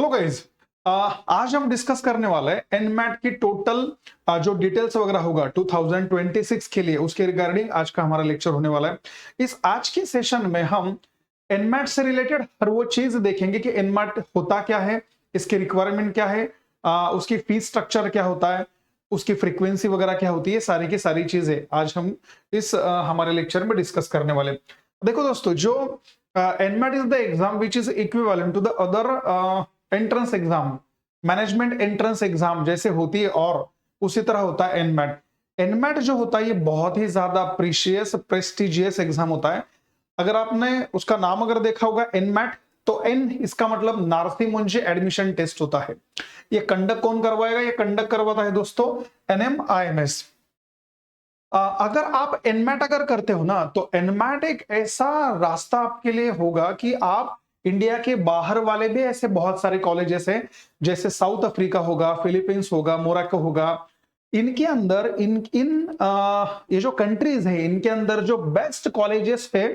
Hello guys, आज हम discuss करने वाले हैं एनमैट की टोटल जो डिटेल्स वगैरह होगा 2026 के लिए, उसके रिगार्डिंग आज का हमारा लेक्चर होने वाला है। इस आज के सेशन में हम एनमैट से रिलेटेड हर वो चीज देखेंगे कि एनमैट होता क्या है, इसकी रिक्वायरमेंट क्या है, उसकी फीस स्ट्रक्चर क्या होता है, उसकी फ्रीक्वेंसी वगैरह क्या होती है, सारी की सारी चीजें आज हम इस हमारे लेक्चर में डिस्कस करने वाले। देखो दोस्तों, जो NMAT is the exam which is equivalent to the other entrance exam, management entrance exam जैसे होती है और उसी तरह होता है एनमैट। एनमैट जो होता है ये बहुत ही ज्यादा प्रीशियस प्रेस्टिजियस एग्जाम होता है। अगर आपने उसका नाम अगर देखा होगा एनमैट, तो एन इसका मतलब नार्सी मुंजी एडमिशन टेस्ट होता है। ये कंडक्ट कौन करवाएगा? ये कंडक्ट करवाता है दोस्तों NMIMS। अगर आप एनमैट अगर करते हो ना, तो एनमैट एक ऐसा रास्ता आपके लिए होगा कि आप इंडिया के बाहर वाले भी ऐसे बहुत सारे कॉलेजेस हैं, जैसे साउथ अफ्रीका होगा, फिलीपींस होगा, मोरक्को होगा, इनके अंदर ये जो कंट्रीज है इनके अंदर जो बेस्ट कॉलेजेस है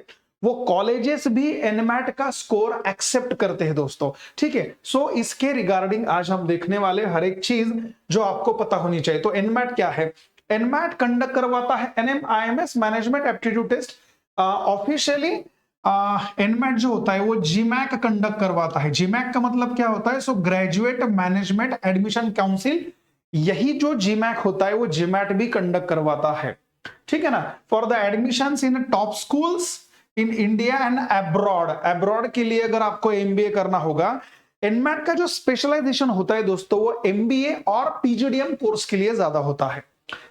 वो कॉलेजेस भी एनमैट का स्कोर एक्सेप्ट करते हैं दोस्तों। ठीक है, सो इसके रिगार्डिंग आज हम देखने वाले हर एक चीज जो आपको पता होनी चाहिए। तो एनमैट क्या है? एनमैट कंडक्ट करवाता है NMIMS management aptitude test. Officially NMAT जो होता है वो जीमैक कंडक्ट करवाता है। जीमैक का मतलब क्या होता है? सो ग्रेजुएट मैनेजमेंट एडमिशन काउंसिल, यही जो जीमैक होता है वो जीमैट भी कंडक्ट करवाता है। ठीक है ना, for the admissions in top schools in India and abroad. Abroad के लिए अगर आपको MBA करना होगा, एनमैट का जो स्पेशलाइजेशन होता है दोस्तों वो MBA और PGDM कोर्स के लिए ज्यादा होता है।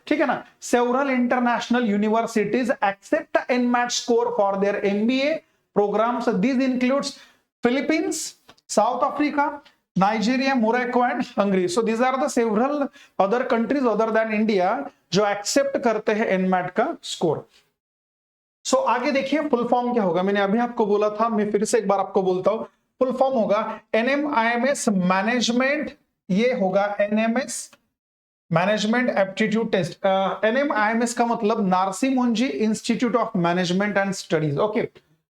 ठीक है ना, several international universities accept NMAT score for their MBA programs. These includes Philippines, South Africa, Nigeria, Morocco and Hungary. So these are the several other countries other than India जो accept करते हैं एनमैट का score. सो आगे देखिए full form क्या होगा। मैंने अभी आपको बोला था, मैं फिर से एक बार आपको बोलता हूं, फुल फॉर्म होगा NMIMS मैनेजमेंट, ये होगा NMS management aptitude test. NMIMS का मतलब Narsee Monjee institute of management and studies. Okay,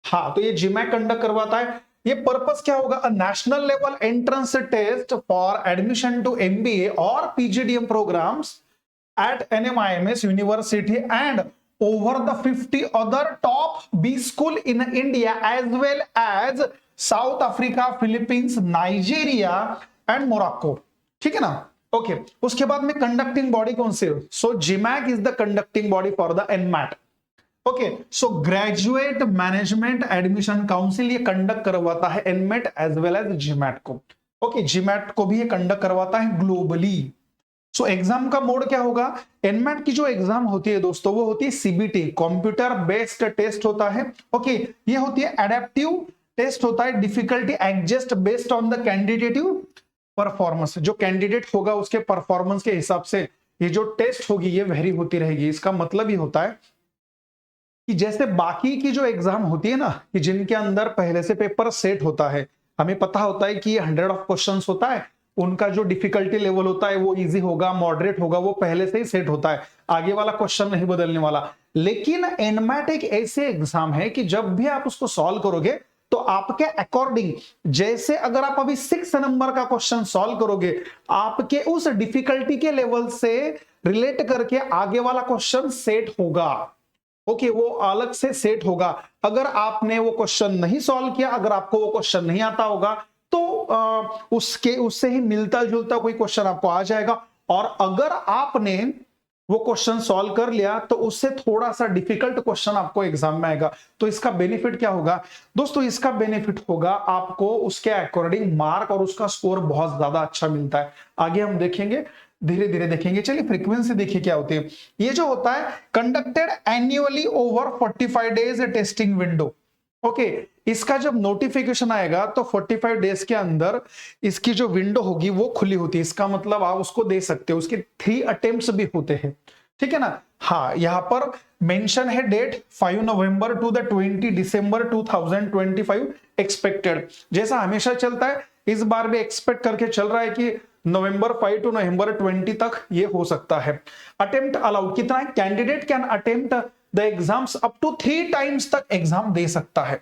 हाँ, तो ये जीमैक कंडक्ट करवाता है। ये पर्पस क्या होगा? A national level entrance test for admission to MBA और PGDM programs at NMIMS University and over the 50 other top B school in India as well as South Africa, Philippines, Nigeria and Morocco। ठीक है ना? Okay, उसके बाद में conducting body कौन से? So GMAC is the conducting body for the NMAT. Okay, so graduate management admission council ये conduct करवाता है NMAT as well as GMAT को। ओके, जीमैट को भी ये कंडक्ट करवाता है ग्लोबली। सो एग्जाम का मोड क्या होगा? एनमैट की जो एग्जाम होती है दोस्तों वो होती है CBT, कंप्यूटर बेस्ड टेस्ट होता है। ओके, ये होती है एडेप्टिव टेस्ट होता है, difficulty adjust based on the candidate's performance. जो कैंडिडेट होगा उसके परफॉर्मेंस के हिसाब से ये जो टेस्ट होगी ये वेरी होती रहेगी। इसका मतलब ये होता है कि जैसे बाकी की जो एग्जाम होती है ना, कि जिनके अंदर पहले से पेपर सेट होता है, हमें पता होता है कि ये 100 ऑफ क्वेश्चंस होता है, उनका जो डिफिकल्टी लेवल होता है वो इजी होगा, मॉडरेट होगा, वो पहले से ही सेट होता है, आगे वाला क्वेश्चन नहीं बदलने वाला। लेकिन एनमैट एक ऐसे एग्जाम है कि जब भी आप उसको सॉल्व करोगे तो आपके अकॉर्डिंग, जैसे अगर आप अभी 6 नंबर का क्वेश्चन सॉल्व करोगे, आपके उस डिफिकल्टी के लेवल से रिलेट करके आगे वाला क्वेश्चन सेट होगा। ओके, वो अलग से सेट होगा। अगर आपने वो क्वेश्चन नहीं सॉल्व किया, अगर आपको वो क्वेश्चन नहीं आता होगा, तो उससे ही मिलता जुलता कोई क्वेश्चन आपको आ जाएगा। और अगर आपने वो क्वेश्चन सॉल्व कर लिया तो उससे थोड़ा सा डिफिकल्ट क्वेश्चन आपको एग्जाम में आएगा। तो इसका बेनिफिट क्या होगा दोस्तों? इसका बेनिफिट होगा आपको उसके अकॉर्डिंग मार्क और उसका स्कोर बहुत ज्यादा अच्छा मिलता है। आगे हम देखेंगे, धीरे धीरे देखेंगे। चलिए फ्रीक्वेंसी देखिए क्या होती है। ये जो होता है conducted annually over 45 days testing window. Okay, इसका जब नोटिफिकेशन आएगा तो 45 डेज के अंदर इसकी जो विंडो होगी वो खुली होती है। इसका मतलब आप उसको दे सकते हो, उसके 3 अटेम्प्ट्स भी होते हैं। ठीक है ना? हाँ, यहां पर मेंशन है date 5 November to the 20 December 2025 expected. जैसा हमेशा चलता है, इस बार भी एक्सपेक्ट करके चल रहा है कि नवंबर 5 टू नवंबर 20 तक ये हो सकता है। अटेम्प्ट अलाउड कितना है? Candidate can attempt the exams up to 3 times तक एग्जाम दे सकता है।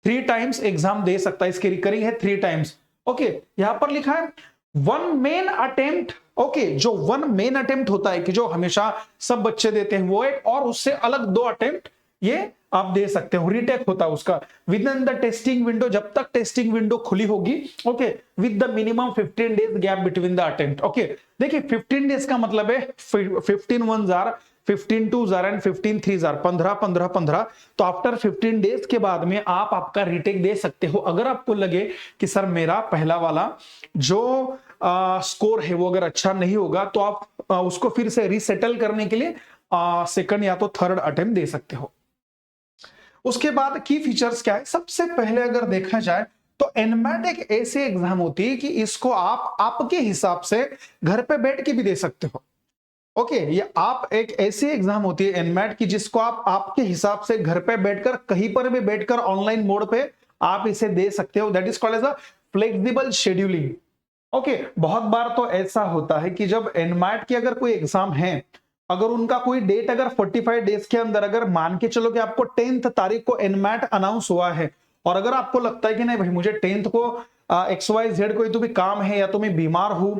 3 टाइम्स एग्जाम दे सकता है, इसकी रिकरिंग है 3 टाइम्स। ओके, यहां पर लिखा है वन मेन अटेम्प्ट। ओके, जो वन मेन अटेम्प्ट होता है कि जो हमेशा सब बच्चे देते हैं वो एक, और उससे अलग 2 अटेम्प्ट ये आप दे सकते हो, रीटेक होता है उसका with in the testing window, जब तक टेस्टिंग विंडो खुली होगी। Okay, with the minimum 15 days gap between the attempt. Okay, देखिए 15 डेज का मतलब है 15 1 जार, 15 2 जार एंड 15 3 जार, 15 15 15। तो आफ्टर 15 डेज के बाद में आप आपका रीटेक दे सकते हो। अगर आपको लगे कि सर मेरा पहला वाला जो स्कोर है वो अगर अच्छा नहीं होगा, तो आप उसको फिर से रीसेटल करने के लिए सेकंड या तो थर्ड अटेम्प्ट दे सकते हो। उसके बाद की फीचर्स क्या है, सबसे पहले अगर देखा जाए तो एनमैट एक ऐसी एग्जाम होती है कि इसको आप आपके हिसाब से घर पे बैठ के भी दे सकते हो। ओके, ये आप एक ऐसी एग्जाम होती है एनमैट की जिसको आप आपके हिसाब से घर पे बैठकर कहीं पर भी बैठकर ऑनलाइन मोड पे आप इसे दे सकते हो। That is called as a flexible scheduling. Okay, बहुत बार तो ऐसा होता है कि जब एनमैट की अगर कोई एग्जाम है, अगर उनका कोई डेट अगर 45 डेज के अंदर, अगर मान के चलो कि आपको 10th तारीख को एनमैट अनाउंस हुआ है, और अगर आपको लगता है कि नहीं भाई मुझे 10th को XYZ कोई तो भी काम है या तो मैं बीमार हूं,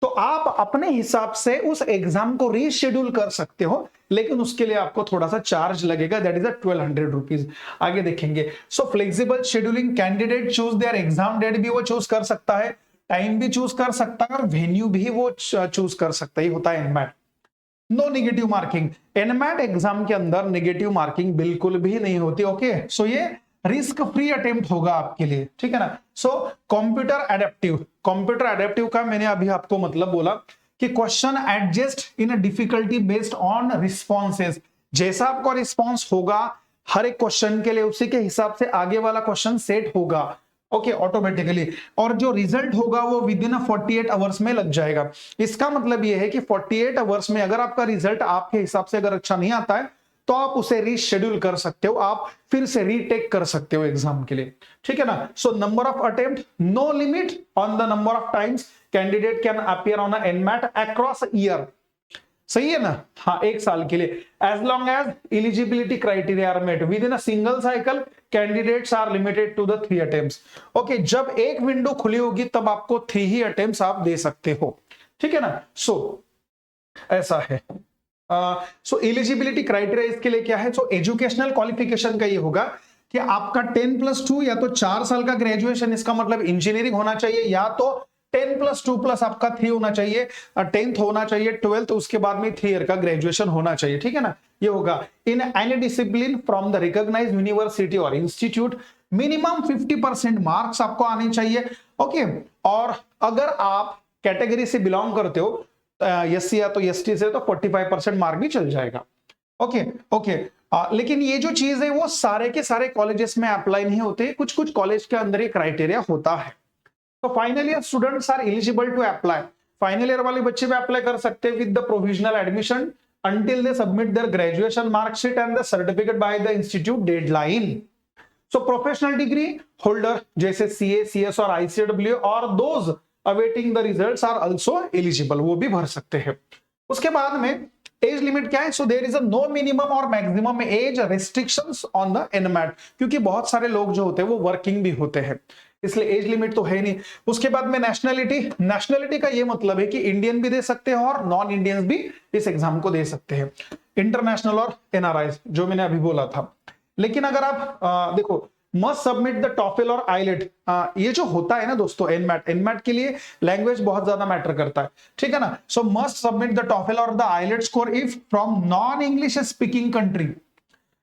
तो आप अपने हिसाब से उस एग्जाम को रीशेड्यूल कर सकते हो, लेकिन उसके लिए आपको थोड़ा सा चार्ज लगेगा, दैट इज 1200 रुपीज। आगे देखेंगे। So flexible scheduling, candidate choose their exam date भी वो चूज कर सकता है, टाइम भी चूज कर सकता है, और वेन्यू भी वो चूज कर सकता है। होता है NMAT. No negative marking, NMAT exam के अंदर नेगेटिव मार्किंग बिल्कुल भी नहीं होती। ओके, सो ये रिस्क फ्री अटेम्प्ट होगा आपके लिए, ठीक है ना। So computer adaptive, computer adaptive का मैंने अभी आपको मतलब बोला कि question adjust in difficulty based on responses, जैसा आपका रिस्पॉन्स होगा हर एक क्वेश्चन के लिए उसी के हिसाब से आगे वाला क्वेश्चन सेट होगा। ओके, ऑटोमेटिकली, और जो रिजल्ट होगा वो विद इन 48 आवर्स में लग जाएगा। इसका मतलब ये है कि 48 आवर्स में अगर आपका रिजल्ट आपके हिसाब से अगर अच्छा नहीं आता है, तो आप उसे रीशेड्यूल कर सकते हो, आप फिर से रीटेक कर सकते हो एग्जाम के लिए, ठीक है ना। So number of attempt, no limit on the number of times candidate can appear on NMAT across year. सही है ना, हाँ, 1 साल के लिए। As long as eligibility criteria are met with in a single cycle, candidates are limited to the 3 attempts. Okay, जब एक window खुली होगी तब आपको 3 ही अटेम्प्ट्स आप दे सकते हो, ठीक है ना। सो ऐसा है। सो एलिजिबिलिटी क्राइटेरिया इसके लिए क्या है, सो एजुकेशनल क्वालिफिकेशन का ये होगा कि आपका 10+2 या तो 4 साल का ग्रेजुएशन, इसका मतलब इंजीनियरिंग होना चाहिए, या तो 10+2+ आपका 3 होना चाहिए, 10th होना चाहिए, 12th, उसके बाद में 3 ईयर का ग्रेजुएशन होना चाहिए, ठीक है ना। ये होगा in any discipline from the recognised university और इंस्टीट्यूट, मिनिमम 50% मार्क्स आपको आने चाहिए। ओके, और अगर आप कैटेगरी से बिलोंग करते हो एससी या तो एसटी से, तो 45% मार्क भी चल जाएगा। ओके ओके, लेकिन ये जो चीज है वो सारे के सारे कॉलेजेस में अप्लाई नहीं होते, कुछ कुछ कॉलेज के अंदर ये क्राइटेरिया होता है। तो final year students are eligible to apply, final year वाले बच्चे भी अप्लाई कर सकते हैं with the provisional admission until they submit their graduation mark sheet and the certificate by the institute deadline. So professional degree holder जैसे CA, CS और ICW और those awaiting the results are also eligible, वो भी भर सकते हैं। उसके बाद में एज लिमिट क्या है, so there is a no minimum और maximum age restrictions on the NMAT, क्योंकि बहुत सारे लोग जो होते हैं वो वर्किंग भी होते हैं, इसलिए एज लिमिट तो है नहीं। उसके बाद में नेशनलिटी, नेशनलिटी का ये मतलब है कि इंडियन भी दे सकते हैं और नॉन इंडियंस भी इस एग्जाम को दे सकते हैं, इंटरनेशनल और एनआरआई जो मैंने अभी बोला था। लेकिन अगर आप देखो मस्ट सबमिट द टॉफल और आइलेट, ये जो होता है ना दोस्तों एनमैट, एनमैट के लिए लैंग्वेज बहुत ज्यादा मैटर करता है, ठीक है ना। So must submit the TOEFL और the IELTS score if from non English speaking country.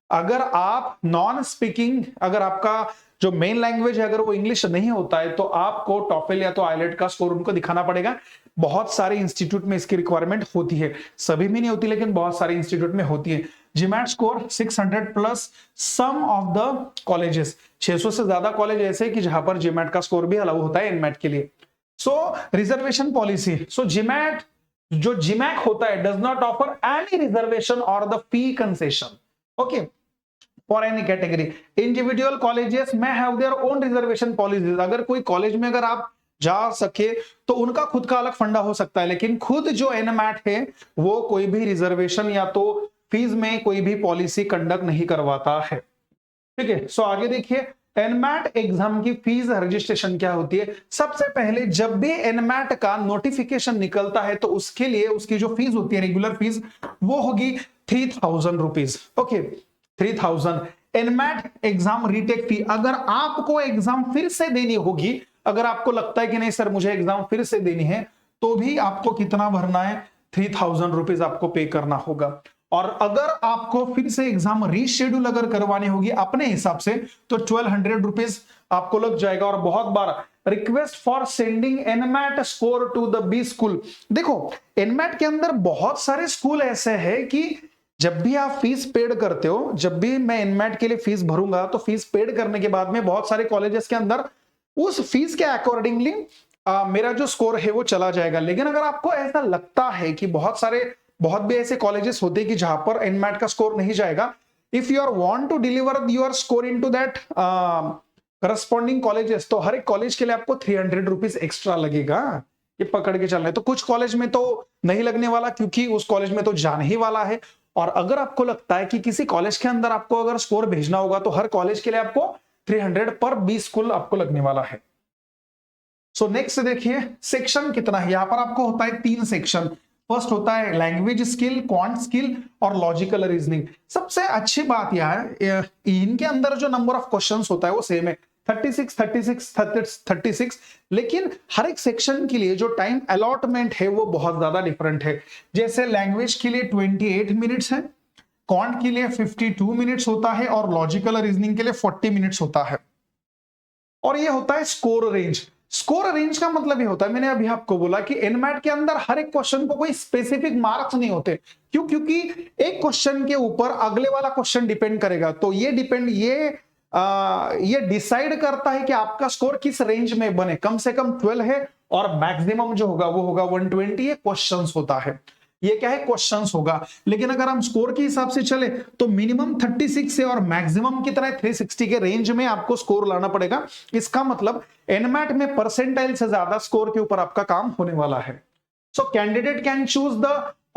अगर आप नॉन स्पीकिंग, अगर आपका जो मेन लैंग्वेज है अगर वो इंग्लिश नहीं होता है, तो आपको टॉफल या तो आइलेट का स्कोर उनको दिखाना पड़ेगा। बहुत सारे इंस्टीट्यूट में इसकी रिक्वायरमेंट होती है, सभी में नहीं होती लेकिन बहुत सारे इंस्टीट्यूट में होती है। GMAT score 600+ some of the colleges, 600 से ज्यादा कॉलेज ऐसे कि जहां पर जीमैट का स्कोर भी अलाउ होता है एनमैट के लिए। So reservation policy, so GMAT जो जीमैक होता है does not offer any reservation और the fee concession, okay, for any category. Individual colleges में have their own reservation policies, अगर कोई कॉलेज में अगर आप जा सके तो उनका खुद का अलग फंडा हो सकता है, लेकिन खुद जो एनमैट है वो कोई भी रिजर्वेशन या तो फीस में कोई भी पॉलिसी कंडक्ट नहीं करवाता है, ठीक है। सो आगे देखिए, एनमैट एग्जाम की फीस रजिस्ट्रेशन क्या होती है? सबसे पहले जब भी एनमैट का नोटिफिकेशन निकलता है तो उसके लिए उसकी जो फीस होती है, रेगुलर फीस, वो होगी 3000 rupees. Okay, 3000। NMAT exam retake fee, अगर आपको एग्जाम फिर से देनी होगी, अगर आपको लगता है कि नहीं सर मुझे एग्जाम फिर से देनी है, तो भी आपको कितना भरना है? 3000 रुपीज आपको पे करना होगा। और अगर आपको फिर से एग्जाम रीशेड्यूल अगर करवानी होगी अपने हिसाब से, तो 1200 रुपीज आपको लग जाएगा। और बहुत बार request for sending NMAT score to the B school, देखो एनमैट के अंदर बहुत सारे स्कूल ऐसे हैं कि जब भी आप फीस पेड करते हो, जब भी मैं एनमैट के लिए फीस भरूंगा तो फीस पेड करने के बाद में बहुत सारे कॉलेजेस के अंदर उस फीस के अकॉर्डिंगली मेरा जो स्कोर है वो चला जाएगा। लेकिन अगर आपको ऐसा लगता है कि बहुत भी ऐसे कॉलेजेस होते हैं कि जहां पर एनमैट का स्कोर नहीं जाएगा, if you are want to deliver your score into that corresponding colleges, तो हर एक कॉलेज के लिए आपको 300 रुपीज एक्स्ट्रा लगेगा, ये पकड़ के चलना है। तो कुछ कॉलेज में तो नहीं लगने वाला क्योंकि उस कॉलेज में तो जाने ही वाला है। और अगर आपको लगता है कि किसी कॉलेज के अंदर आपको अगर स्कोर भेजना होगा, तो हर कॉलेज के लिए आपको 300 पर 20 स्कूल आपको लगने वाला है। सो नेक्स्ट देखिए सेक्शन कितना है। यहां पर आपको होता है 3 सेक्शन। फर्स्ट होता है लैंग्वेज स्किल, क्वांट स्किल और लॉजिकल रीजनिंग। सबसे अच्छी बात यह है इनके अंदर जो नंबर ऑफ क्वेश्चंस होता है वो सेम है, 36 लेकिन हर एक सेक्शन के लिए जो टाइम अलॉटमेंट है वो बहुत ज्यादा डिफरेंट है। जैसे लैंग्वेज के लिए 28 मिनट्स है, क्वांट के लिए 52 मिनट्स होता है और लॉजिकल रीजनिंग के लिए 40 मिनट्स होता है। और ये होता है स्कोर रेंज। स्कोर रेंज का मतलब ये होता है, मैंने अभी आपको बोला कि एनमैट के अंदर हर एक क्वेश्चन को कोई स्पेसिफिक मार्क्स नहीं होते। क्यों? क्योंकि एक क्वेश्चन के ऊपर अगले वाला क्वेश्चन डिपेंड करेगा। तो ये डिसाइड करता है कि आपका स्कोर किस रेंज में बने। कम से कम 12 है और मैक्सिमम जो होगा वो होगा 120। ये क्वेश्चंस होता है, ये क्या है? क्वेश्चंस होगा। लेकिन अगर हम स्कोर के हिसाब से चले तो मिनिमम 36 है और मैक्सिमम कितना है? 360 के रेंज में आपको स्कोर लाना पड़ेगा। इसका मतलब एनमैट में परसेंटाइल से ज्यादा स्कोर के ऊपर आपका काम होने वाला है। So candidate can choose the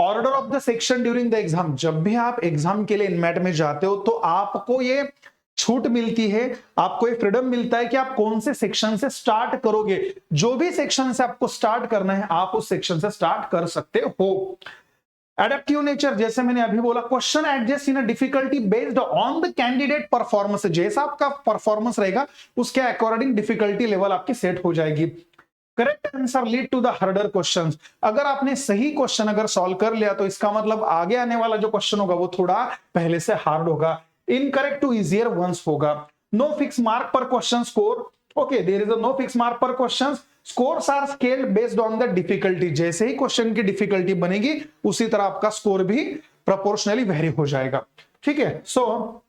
order of the section during the exam. जब भी आप एग्जाम के लिए एनमैट में जाते हो तो आपको ये छूट मिलती है, आपको ये फ्रीडम मिलता है कि आप कौन से सेक्शन से स्टार्ट करोगे। जो भी सेक्शन से आपको स्टार्ट करना है आप उस सेक्शन से स्टार्ट कर सकते हो। एडेप्टिव नेचर, जैसे मैंने अभी बोला, question adjust in a difficulty based on the candidate performance. जैसा आपका परफॉर्मेंस रहेगा उसके अकॉर्डिंग डिफिकल्टी लेवल आपकी सेट हो जाएगी। Correct answer lead to the harder questions. अगर आपने सही क्वेश्चन अगर सॉल्व कर लिया तो इसका मतलब आगे आने वाला जो क्वेश्चन होगा वो थोड़ा पहले से हार्ड होगा। इनकरेक्ट टू इजियर वंस होगा। No fix mark per question score. Okay, there is no fix mark per question. Scores are scaled based on the difficulty. जैसे ही क्वेश्चन की डिफिकल्टी बनेगी उसी तरह आपका स्कोर भी प्रोपोर्शनली वेरी हो जाएगा। ठीक है, सो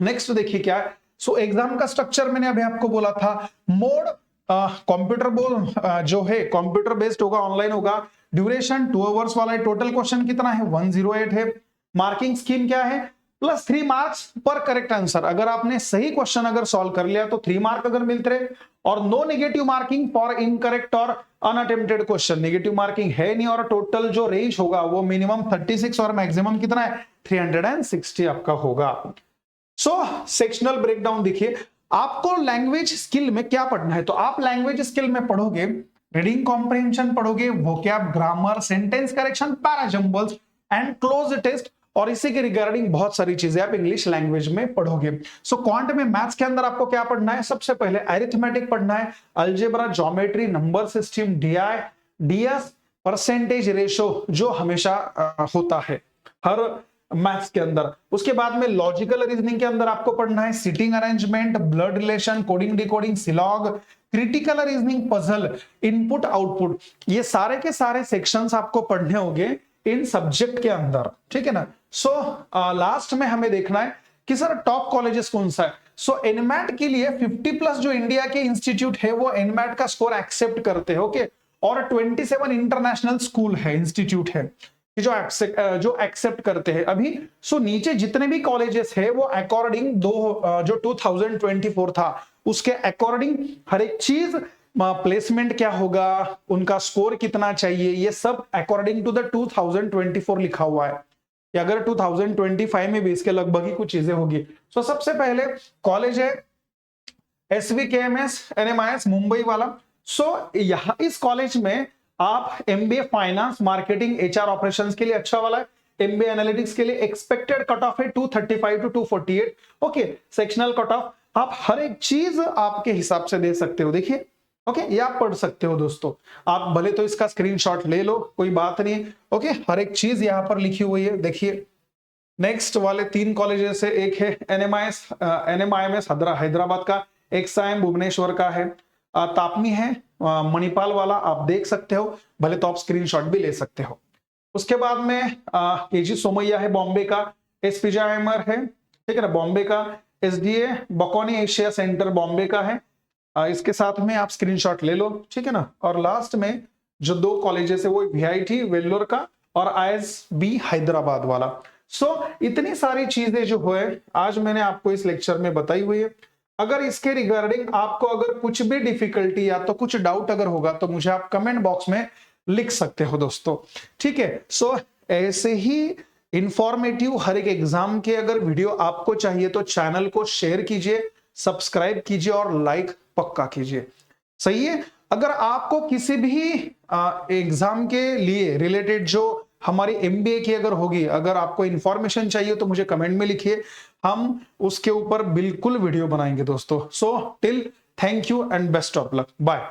नेक्स्ट देखिए क्या है। सो एग्जाम का स्ट्रक्चर मैंने अभी आपको बोला था। मोड कंप्यूटर जो है कंप्यूटर बेस्ड होगा, ऑनलाइन होगा। ड्यूरेशन 2 आवर्स वाला है। टोटल क्वेश्चन कितना है? 108 है। मार्किंग स्कीम क्या है? +3 मार्क्स पर करेक्ट आंसर। अगर आपने सही क्वेश्चन अगर सॉल्व कर लिया तो 3 मार्क अगर मिलते रहे। और no negative marking for incorrect और अनअटेम्प्टेड क्वेश्चन। नेगेटिव मार्किंग है नहीं। और टोटल जो रेंज होगा वो मिनिमम 36 और मैक्सिमम कितना है? 360 आपका होगा। सो सेक्शनल ब्रेकडाउन देखिए। आपको लैंग्वेज स्किल में क्या पढ़ना है? तो आप लैंग्वेज स्किल में पढ़ोगे रीडिंग कॉम्प्रिहेंशन पढ़ोगे, vocab, grammar, sentence correction, parajumbles and cloze test. और इसी के रिगार्डिंग बहुत सारी चीजें आप इंग्लिश लैंग्वेज में पढ़ोगे। सो क्वांट में मैथ्स के अंदर आपको क्या पढ़ना है? सबसे पहले अरिथमेटिक पढ़ना है, algebra, geometry, number system, DI, DS, percentage ratio जो हमेशा होता है हर मैथ्स के अंदर। उसके बाद में लॉजिकल रीजनिंग के अंदर आपको पढ़ना है seating arrangement, blood relation, coding decoding, syllogism, critical reasoning, puzzle, input output. ये सारे के सारे सेक्शंस आपको पढ़ने होंगे इन सब्जेक्ट के अंदर। ठीक है ना। सो लास्ट में हमें देखना है कि सर टॉप कॉलेजेस कौन सा है। सो एनमैट के लिए 50+ जो इंडिया के इंस्टीट्यूट है वो एनमैट का स्कोर एक्सेप्ट करते हैं। ओके, और 27 इंटरनेशनल स्कूल है, इंस्टीट्यूट है जो एक्सेप्ट करते हैं अभी। सो नीचे जितने भी कॉलेजेस है वो अकॉर्डिंग जो 2024 था उसके अकॉर्डिंग हर एक चीज, प्लेसमेंट क्या होगा, उनका स्कोर कितना चाहिए, ये सब अकॉर्डिंग टू द 2024 लिखा हुआ है। कि अगर 2025 में भी इसके लगभग ही कुछ चीजें होगी। सो सबसे पहले कॉलेज है SVKMS NMIS मुंबई वाला। सो यहाँ इस कॉलेज में आप MBA finance marketing HR operations के लिए अच्छा वाला है, MBA एनालिटिक्स के लिए एक्सपेक्टेड कट ऑफ है 235 टू 248। ओके, सेक्शनल कट ऑफ आप हर एक चीज आपके हिसाब से दे सकते हो। देखिए, ओके, ये आप पढ़ सकते हो दोस्तों। आप भले तो इसका स्क्रीनशॉट ले लो, कोई बात नहीं। ओके, हर एक चीज यहां पर लिखी हुई है, देखिए। नेक्स्ट वाले 3 कॉलेजेस है, एक है NMIMS हैदराबाद का, एक साइम भुवनेश्वर का है, तापनी है मणिपाल वाला, आप देख सकते हो, भले तो आप स्क्रीनशॉट भी ले सकते हो। उसके बाद में KG सोमैया है बॉम्बे का, SPJIMR है, ठीक है ना, बॉम्बे का, SDA बकौनी एशिया सेंटर बॉम्बे का है। इसके साथ में आप स्क्रीनशॉट ले लो, ठीक है ना। और लास्ट में जो 2 कॉलेजेस है वो VIT वेल्लोर का और ISB हैदराबाद वाला। इतनी सारी चीजें जो है आज मैंने आपको इस लेक्चर में बताई हुई है। अगर इसके रिगार्डिंग आपको अगर कुछ भी डिफिकल्टी या तो कुछ डाउट अगर होगा तो मुझे आप कमेंट बॉक्स में लिख सकते हो दोस्तों, ठीक है। ऐसे ही इंफॉर्मेटिव हर एक एग्जाम के अगर वीडियो आपको चाहिए तो चैनल को शेयर कीजिए, सब्सक्राइब कीजिए और लाइक पक्का कीजिए, सही है। अगर आपको किसी भी एग्जाम के लिए रिलेटेड जो हमारी MBA की अगर होगी, अगर आपको इंफॉर्मेशन चाहिए तो मुझे कमेंट में लिखिए, हम उसके ऊपर बिल्कुल वीडियो बनाएंगे दोस्तों। Till thank you and best of luck, bye.